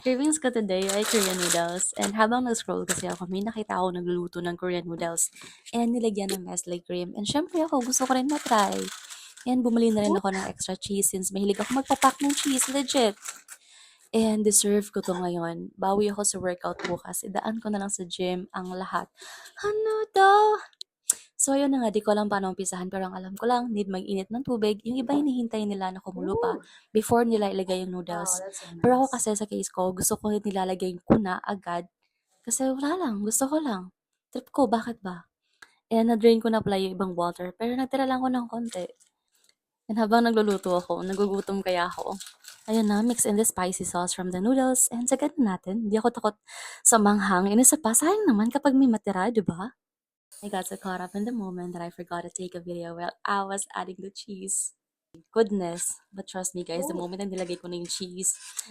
Cravings ko today ay Korean noodles. And habang nag-scroll kasi ako, may nakita ako nagluluto ng Korean noodles. And nilagyan ng Nestle cream. And syempre ako, gusto ko rin matry. And bumili na rin ako ng extra cheese since mahilig ako magpapak ng cheese, legit. And deserve ko to ngayon. Bawi ako sa workout bukas. Idaan ko na lang sa gym ang lahat. Ano daw? So, ayun na nga, di ko alam paano umpisahan, pero ang alam ko lang, need mag-init ng tubig. Yung iba hinihintay nila na kumulo pa before nila ilagay yung noodles. Pero ako kasi sa case ko, gusto ko nilalagay ko na agad. Kasi wala lang, gusto ko lang. Trip ko, bakit ba? And na-drain ko na pala yung ibang water, pero nagtira lang ko ng konti. And habang nagluluto ako, nagugutom kaya ako. Ayun na, mix in the spicy sauce from the noodles, and sagad natin. Di ako takot sa manghang. Inisa pa, sayang naman kapag may matira, di ba? I got so caught up in the moment that I forgot to take a video while I was adding the cheese. Goodness. But trust me guys, the moment na nilagay ko na yung cheese,